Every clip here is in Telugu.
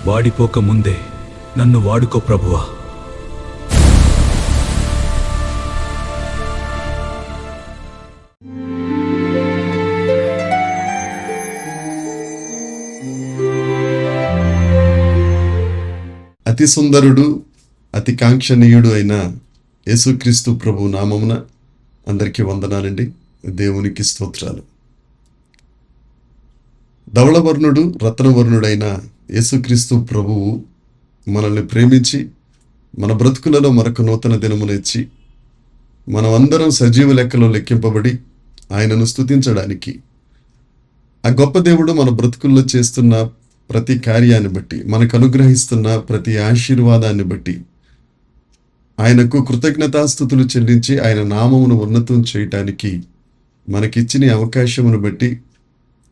వాడిపోక ముందే నన్ను వాడుకో ప్రభువా. అతి సుందరుడు, అతి కాంక్షణీయుడు అయిన యేసుక్రీస్తు ప్రభు నామమున అందరికీ వందనాలండి. దేవునికి స్తోత్రాలు. ధవళవర్ణుడు, రత్నవర్ణుడైన యేసుక్రీస్తు ప్రభువు మనల్ని ప్రేమించి మన బ్రతుకులలో మరొక నూతన దినమును ఇచ్చి మనమందరం సజీవ లెక్కలో లెక్కింపబడి ఆయనను స్తుతించడానికి, ఆ గొప్ప దేవుడు మన బ్రతుకుల్లో చేస్తున్న ప్రతి కార్యాన్ని బట్టి, మనకు అనుగ్రహిస్తున్న ప్రతి ఆశీర్వాదాన్ని బట్టి ఆయనకు కృతజ్ఞతాస్తుతులు చెల్లించి ఆయన నామమును ఉన్నతం చేయటానికి మనకిచ్చిన అవకాశమును బట్టి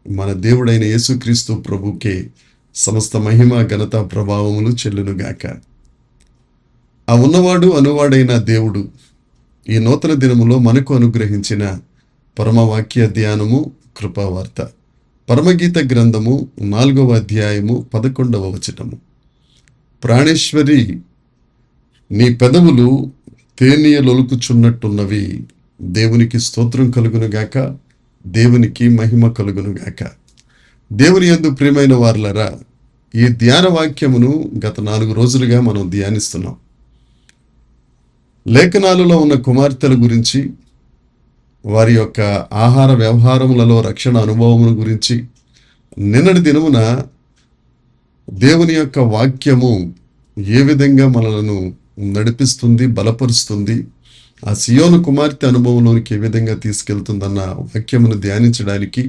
మన దేవుడైన యేసుక్రీస్తు ప్రభుకే సమస్త మహిమ, ఘనత, ప్రభావములు చెల్లునుగాక. ఆ ఉన్నవాడు అనువాడైన దేవుడు ఈ నూతన దినములో మనకు అనుగ్రహించిన పరమవాక్య ధ్యానము, కృపావార్త, పరమగీత గ్రంథము 4వ అధ్యాయము 11వ వచనము. ప్రాణేశ్వరి, నీ పెదవులు తేనీయలొలుకుచున్నట్టున్నవి. దేవునికి స్తోత్రం కలుగునుగాక, దేవునికి మహిమ కలుగునుగాక. దేవుని యందు ప్రియమైన వారులారా, ఈ ధ్యాన వాక్యమును గత 4 రోజులుగా మనం ధ్యానిస్తున్నాం. లేఖనాలలో ఉన్న కుమార్తెల గురించి, వారి యొక్క ఆహార వ్యవహారములలో రక్షణ అనుభవముల గురించి, నిన్నటి దినమున దేవుని యొక్క వాక్యము ఏ విధంగా మనలను నడిపిస్తుంది, బలపరుస్తుంది, ఆ సియోను కుమార్తె అనుభవంలోనికి ఏ విధంగా తీసుకెళ్తుందన్న వాక్యమును ధ్యానించడానికి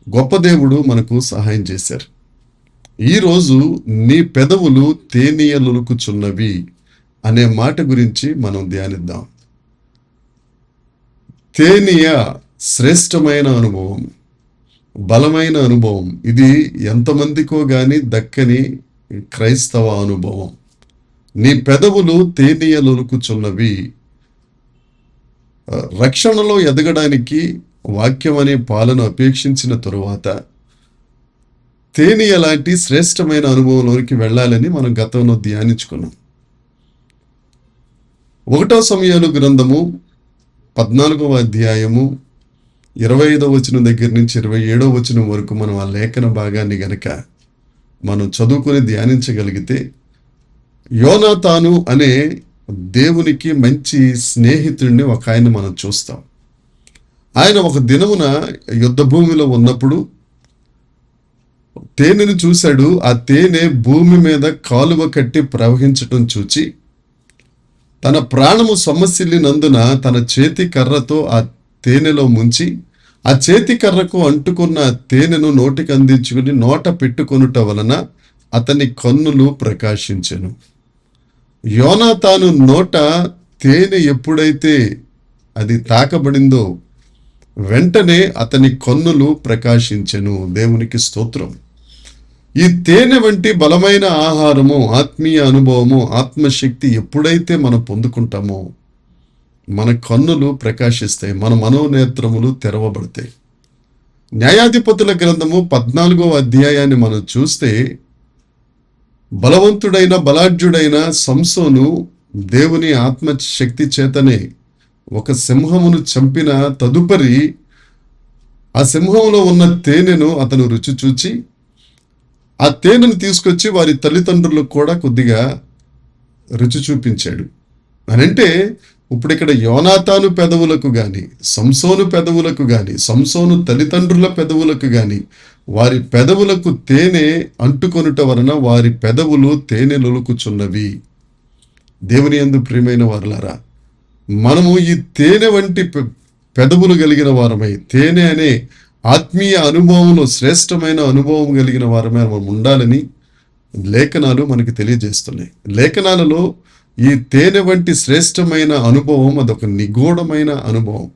గొప్ప దేవుడు మనకు సహాయం చేశారు. ఈరోజు నీ పెదవులు తేనీయలొలుకుచున్నవి అనే మాట గురించి మనం ధ్యానిద్దాం. తేనీయ శ్రేష్టమైన అనుభవం, బలమైన అనుభవం. ఇది ఎంతమందికో గాని దక్కని క్రైస్తవ అనుభవం. నీ పెదవులు తేనీయలొలుకుచున్నవి. రక్షణలో ఎదగడానికి వాక్యం అనే పాలను అపేక్షించిన తరువాత తేనీయ లాంటి శ్రేష్టమైన అనుభవంలోనికి వెళ్ళాలని మనం గతంలో ధ్యానించుకున్నాం. 1వ సమూయేలు గ్రంథము 14వ అధ్యాయము 25వ వచనం దగ్గర నుంచి 27వ వచనం వరకు మనం ఆ లేఖన భాగాన్ని గనక మనం చదువుకొని ధ్యానించగలిగితే, యోనాతాను అనే దేవునికి మంచి స్నేహితుడిని ఒక ఆయన మనం చూస్తాం. ఆయన ఒక దినమున యుద్ధ భూమిలో ఉన్నప్పుడు తేనెను చూశాడు. ఆ తేనె భూమి మీద కాలువ కట్టి ప్రవహించటం చూచి తన ప్రాణము సొమ్మసిల్లినందున తన చేతి కర్రతో ఆ తేనెలో ముంచి ఆ చేతి కర్రకు అంటుకున్న తేనెను నోటికి అందించుకుని నోట పెట్టుకొనుట వలన అతని కన్నులు ప్రకాశించెను. యోనాతాను నోట తేనె ఎప్పుడైతే అది తాకబడిందో వెంటనే అతని కన్నులు ప్రకాశించెను. దేవునికి స్తోత్రం. ఈ తేనె వంటి బలమైన ఆహారము, ఆత్మీయ అనుభవము, ఆత్మశక్తి ఎప్పుడైతే మనం పొందుకుంటామో మన కన్నులు ప్రకాశిస్తాయి, మన మనోనేత్రములు తెరవబడతాయి. న్యాయాధిపతుల గ్రంథము 14వ అధ్యాయాన్ని మనం చూస్తే, బలవంతుడైన బలాఢ్యుడైన సంసోను దేవుని ఆత్మశక్తి చేతనే ఒక సింహమును చంపిన తదుపరి ఆ సింహంలో ఉన్న తేనెను అతను రుచి చూచి ఆ తేనెను తీసుకొచ్చి వారి తల్లిదండ్రులకు కూడా కొద్దిగా రుచి చూపించాడు. అనంటే ఇప్పుడు ఇక్కడ యోనాతాను పెదవులకు గాని, సంసోను పెదవులకు గాని, సంసోను తల్లిదండ్రుల పెదవులకు గాని వారి పెదవులకు తేనె అంటుకొనుట వలన వారి పెదవులు తేనెలొలుకుచున్నవి. దేవుని యందు ప్రియమైన వారులారా, మనము ఈ తేనె వంటి పెదవులు కలిగిన వారమై, తేనె అనే ఆత్మీయ అనుభవంలో శ్రేష్టమైన అనుభవం కలిగిన వారమే మనం ఉండాలని లేఖనాలు మనకు తెలియజేస్తున్నాయి. లేఖనాలలో ఈ తేనె వంటి శ్రేష్టమైన అనుభవం అదొక నిగూఢమైన అనుభవం,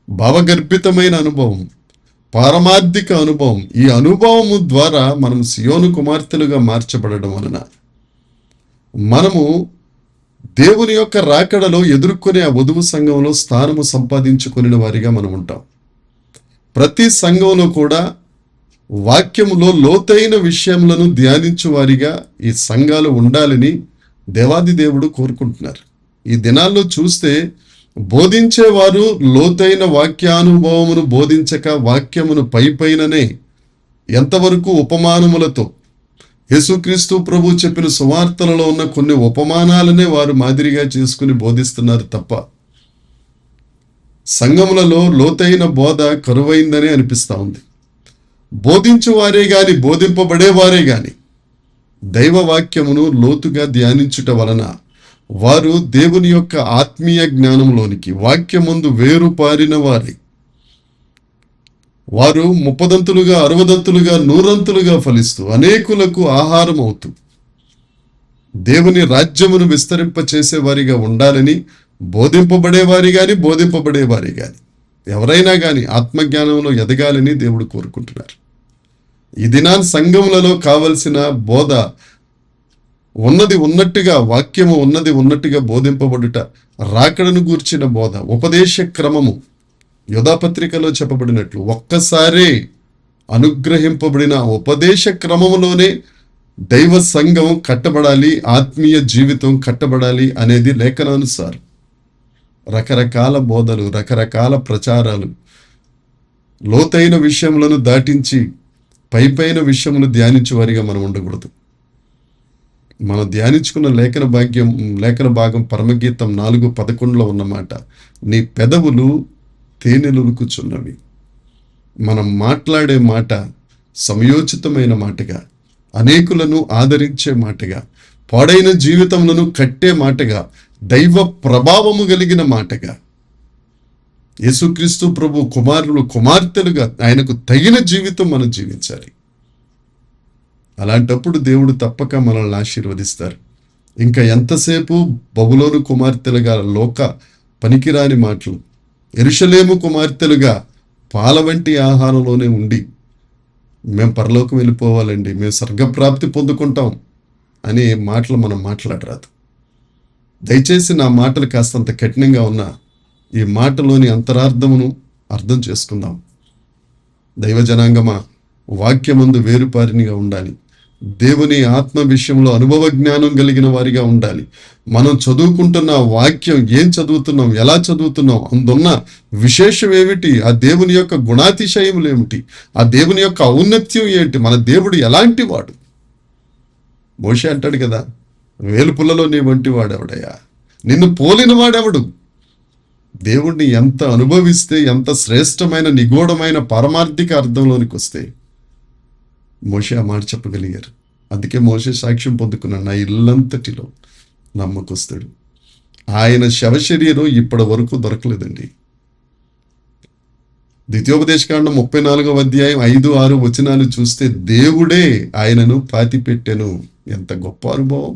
భావగర్భితమైన అనుభవం, పారమార్థిక అనుభవం. ఈ అనుభవము ద్వారా మనం సియోను కుమార్తెలుగా మార్చబడడం వలన మనము దేవుని యొక్క రాకడలో ఎదుర్కొనే ఆ వధువు సంఘంలో స్థానము సంపాదించుకునే వారిగా మనం ఉంటాం. ప్రతి సంఘంలో కూడా వాక్యములో లోతైన విషయములను ధ్యానించు వారిగా ఈ సంఘాలు ఉండాలని దేవాది దేవుడు కోరుకుంటున్నారు. ఈ దినాల్లో చూస్తే బోధించేవారు లోతైన వాక్యానుభవమును బోధించక వాక్యమును పైననే ఎంతవరకు ఉపమానములతో, యేసుక్రీస్తు ప్రభు చెప్పిన సువార్తలలో ఉన్న కొన్ని ఉపమానాలనే వారు మాదిరిగా చేసుకుని బోధిస్తున్నారు తప్ప సంఘములలో లోతైన బోధ కరువైందనే అనిపిస్తూ ఉంది. బోధించువారే గాని బోధింపబడేవారే గాని దైవవాక్యమును లోతుగా ధ్యానించుట వలన వారు దేవుని యొక్క ఆత్మీయ జ్ఞానంలోనికి వాక్యమందు వేరుపారిన వారు 30దంతులుగా 60దంతులుగా 100ంతులుగా ఫలిస్తూ అనేకులకు ఆహారం అవుతూ దేవుని రాజ్యమును విస్తరింపచేసే వారిగా ఉండాలని బోధింపబడేవారి గాని ఎవరైనా గాని ఆత్మజ్ఞానంలో ఎదగాలని దేవుడు కోరుకుంటున్నారు. ఈ దినాన్ని సంఘములలో కావలసిన బోధ ఉన్నది ఉన్నట్టుగా, వాక్యము ఉన్నది ఉన్నట్టుగా బోధింపబడుట, రాకడను గూర్చిన బోధ, ఉపదేశ క్రమము యోధాపత్రికలో చెప్పబడినట్లు ఒక్కసారే అనుగ్రహింపబడిన ఉపదేశ క్రమములోనే దైవ సంఘం కట్టబడాలి, ఆత్మీయ జీవితం కట్టబడాలి అనేది లేఖనానుసారం. రకరకాల బోధలు, రకరకాల ప్రచారాలు, లోతైన విషయములను దాటించి పైన విషయమును ధ్యానించే వారిగా మనం ఉండకూడదు. మనం ధ్యానించుకున్న లేఖన భాగం పరమగీతం 4:11 ఉన్నమాట. నీ పెదవులు తేనెలులుకుచున్నవి. మనం మాట్లాడే మాట సమయోచితమైన మాటగా, అనేకులను ఆదరించే మాటగా, పాడైన జీవితములను కట్టే మాటగా, దైవ ప్రభావము కలిగిన మాటగా, యేసుక్రీస్తు ప్రభు కుమారులు కుమార్తెలుగా ఆయనకు తగిన జీవితం మనం జీవించాలి. అలాంటప్పుడు దేవుడు తప్పక మనల్ని ఆశీర్వదిస్తారు. ఇంకా ఎంతసేపు బబులోను కుమార్తెలుగా లోక పనికిరాని మాటలు, యెరూషలేము కుమార్తెలుగా పాల వంటి ఆహారంలోనే ఉండి మేము పరలోకం వెళ్ళిపోవాలండి, మేము స్వర్గప్రాప్తి పొందుకుంటాం అనే మాటలు మనం మాట్లాడరాదు. దయచేసి నా మాటలు కాస్తంత కఠినంగా ఉన్నా ఈ మాటలోని అంతరార్థమును అర్థం చేసుకుందాం. దైవ జనాంగమా, వాక్యమందు వేరుపారినిగా ఉండాలి. దేవుని ఆత్మ విషయంలో అనుభవ జ్ఞానం కలిగిన వారిగా ఉండాలి. మనం చదువుకుంటున్న వాక్యం ఏం చదువుతున్నాం, ఎలా చదువుతున్నాం, అందున్న విశేషం ఏమిటి, ఆ దేవుని యొక్క గుణాతిశయములు ఏమిటి, ఆ దేవుని యొక్క ఔన్నత్యం ఏంటి, మన దేవుడు ఎలాంటి వాడు. మోషే అంటాడు కదా, వేలుపుల్లలో నీ వంటి వాడెవడయ్యా, నిన్ను పోలిన వాడెవడు. దేవుణ్ణి ఎంత అనుభవిస్తే, ఎంత శ్రేష్టమైన నిగూఢమైన పారమార్థిక అర్థంలోనికి వస్తే మోషే ఆ మాట చెప్పగలిగారు. అందుకే మోషే సాక్ష్యం పొందుకున్నాడు, నా ఇల్లంతటిలో నమ్మకస్తుడు. ఆయన శవశరీరం ఇప్పటి వరకు దొరకలేదండి. ద్వితీయోపదేశకాండం 34వ అధ్యాయం 5-6 వచనాలు చూస్తే దేవుడే ఆయనను పాతిపెట్టెను. ఎంత గొప్ప అనుభవం.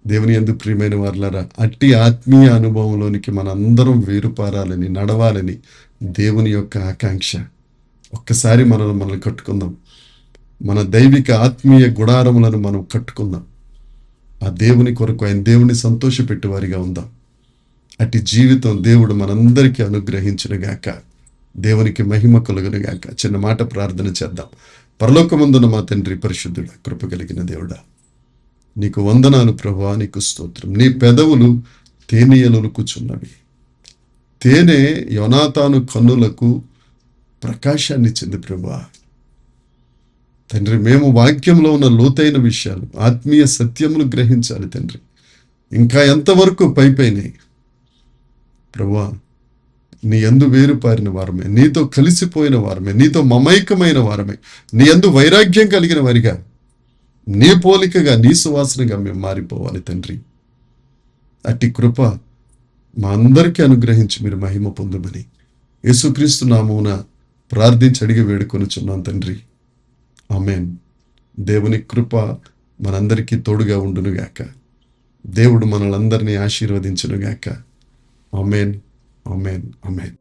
దేవుని యందు ప్రియమైన వారులారా, అట్టి ఆత్మీయ అనుభవంలోనికి మనందరం వేరుపారాలని, నడవాలని దేవుని యొక్క ఆకాంక్ష. ఒక్కసారి మనల్ని కట్టుకుందాం. మన దైవిక ఆత్మీయ గుడారములను మనం కట్టుకుందాం. ఆ దేవుని కొరకు, ఆయన దేవుని సంతోషపెట్టేవారిగా ఉందాం. అట్టి జీవితం దేవుడు మనందరికీ అనుగ్రహించునుగాక. దేవునికి మహిమ కలుగునుగాక. చిన్న మాట ప్రార్థన చేద్దాం. పరలోకమందున మా తండ్రి, పరిశుద్ధుడా, కృప కలిగిన దేవుడా, నీకు వందనాలు ప్రభువా, నీకు స్తోత్రం. నీ పెదవులు తేనెయలుకుచున్నవి. తేనె యోనాతాను కన్నులకు ప్రకాశాన్ని ఇచ్చింది ప్రభువా. తండ్రి, మేము వాక్యంలో ఉన్న లోతైన విషయాలు, ఆత్మీయ సత్యములు గ్రహించాలి తండ్రి. ఇంకా ఎంతవరకు పైనే ప్రభువా, నీ యందు వేరుపారిన వారమే, నీతో కలిసిపోయిన వారమే, నీతో మమైకమైన వారమే, నీ యందు వైరాగ్యం కలిగిన వారిగా, నీ పోలికగా, నీ సువాసనగా మేము మారిపోవాలి తండ్రి. అట్టి కృప మా అందరికీ అనుగ్రహించి మీరు మహిమ పొందమని యేసుక్రీస్తు నామమున ప్రార్థించి అడిగి వేడుకొనుచున్నాం తండ్రి. ఆమేన్. దేవుని కృప మనందరికీ తోడుగా ఉండునుగాక. దేవుడు మనలందరినీ ఆశీర్వదించునుగాక. ఆమేన్, ఆమేన్, ఆమేన్.